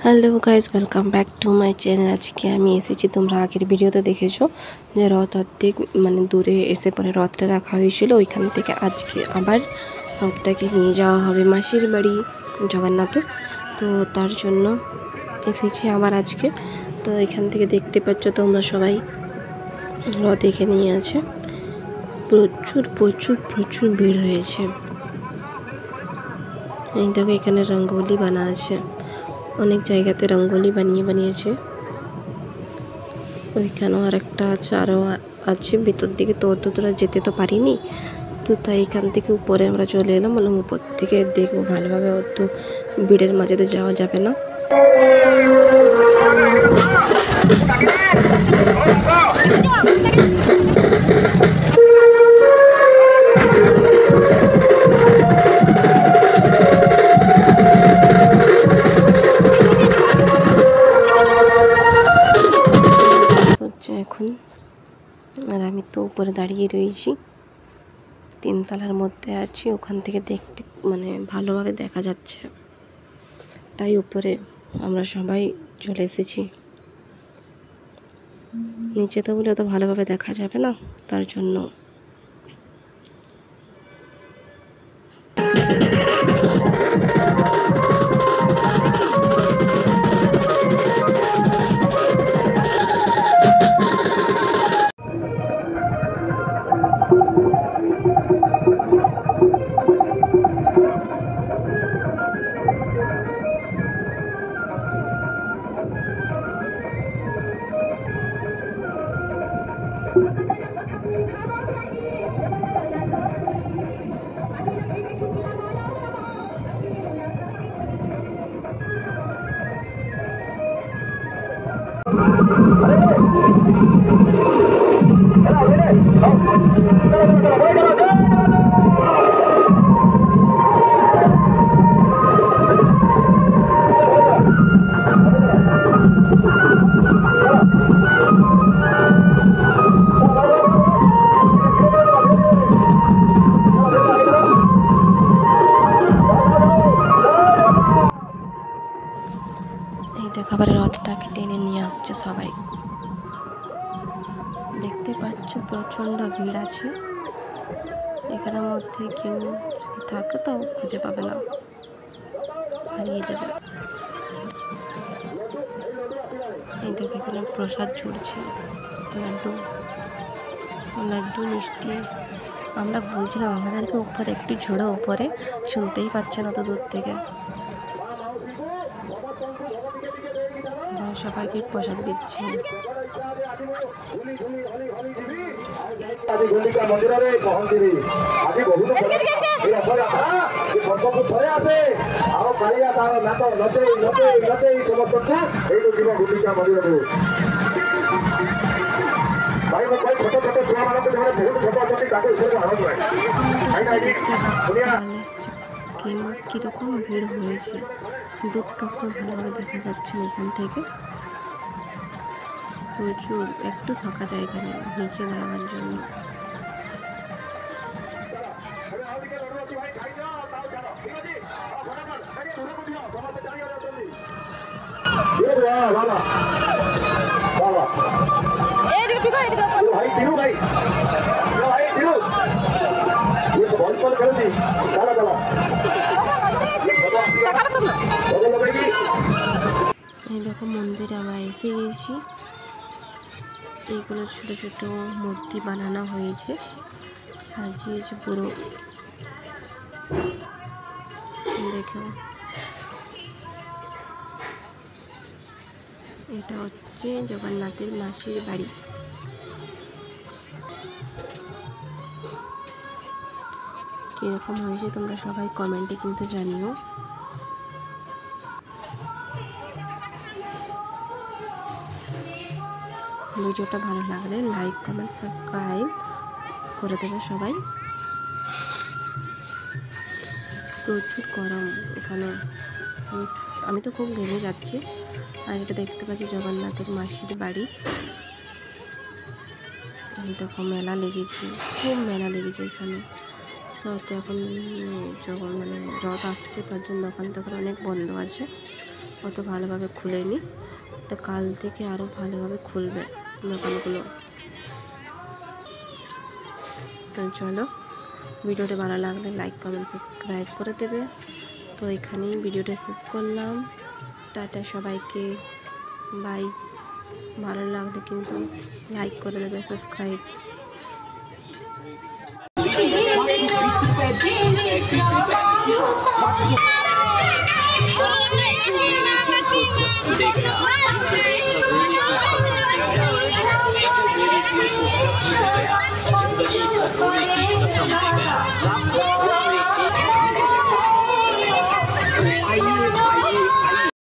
Hello guys, welcome back to my channel. আজকে আমি এসেছি, তোমরা আগের ভিডিওতে দেখেছো যে রথ অর্ধেক দূরে এসে পরে রথটা রাখা হয়েছিল। ওইখান থেকে আজকে আবার রথটাকে নিয়ে যাওয়া হবে মাসির বাড়ি জগন্নাথের। তো তার জন্য এসেছি আবার আজকে। তো এখান থেকে দেখতে পাচ্ছ তোমরা সবাই রথ এখানে নিয়ে আছে। প্রচুর প্রচুর প্রচুর ভিড় হয়েছে। এই দেখো এখানে রঙ্গোলি বানা আছে, অনেক জায়গাতে রঙ্গোলি বানিয়েছে। ওইখানেও আর একটা আছে, আরও আছে ভিতর দিকে। তো অতটা যেতে তো পারিনি, তো তাই এখান থেকে উপরে আমরা চলে এলাম। বললাম উপর থেকে দেখবো ভালোভাবে, অত ভিড়ের মাঝে তো যাওয়া যাবে না। এখন আর আমি তো উপরে দাঁড়িয়ে রয়েছি, তিনতলার মধ্যে আছি। ওখান থেকে দেখতে ভালোভাবে দেখা যাচ্ছে, তাই উপরে আমরা সবাই চলে এসেছি। নিচে তো বলে অত ভালোভাবে দেখা যাবে না, তার জন্য খাবারের রথটাকে টেনে নিয়ে আসছে সবাই। দেখতে পাচ্ছ প্রচণ্ড ভিড় আছে এখানের মধ্যে। কেউ যদি থাকে তো খুঁজে পাবে না, হারিয়ে যাবে। এই দেখো এখানে প্রসাদ ঝুড়ছে, লাড্ডু মিষ্টি। আমরা বলছিলাম আমাদেরকে উপরে একটু ঝোড়ো, উপরে শুনতেই পাচ্ছেন অত দূর থেকে। সবাইকে প্রসাদ দিচ্ছে। কীরকম ভিড় হয়েছে, দূর থেকে ভালোভাবে দেখা যাচ্ছে না এখান থেকে। প্রচুর, একটু ফাঁকা জায়গা নেই নিচে দাঁড়াবার জন্য। এই দেখো মন্দিরে আমরা এসে গেছি। এইগুলো ছোট ছোট মূর্তি বানানো হয়েছে, সাজিয়েছে পুরো। দেখো এটা হচ্ছে জগন্নাথের মাসির বাড়ি। কিরকম হয়েছে তোমরা সবাই কমেন্টে কিন্তু জানিও। ভিডিওটা ভালো লাগলে লাইক, কমেন্ট, সাবস্ক্রাইব করে দেবে সবাই। প্রচুর গরম এখানে, আমি তো খুব ঘেমে যাচ্ছি। আর এটা দেখতে পাচ্ছি জগন্নাথের মাসির বাড়ি। দেখো মেলা লেগেছে, খুব মেলা লেগেছে এখানে। তো এখন যখন মানে রথ আসছে তার জন্য দোকান তখন অনেক বন্ধ আছে, অত ভালোভাবে খুলেনি। তো কাল থেকে আরও ভালোভাবে খুলবে দোকানগুলো। তো চলো, ভিডিওটা ভালো লাগলে লাইক কমেন্ট সাবস্ক্রাইব করে দেবে। তো এখানেই ভিডিওটা শেষ করলাম। টাটা সবাইকে, বাই। ভালো লাগলে কিন্তু লাইক করে দেবে, সাবস্ক্রাইব। देखना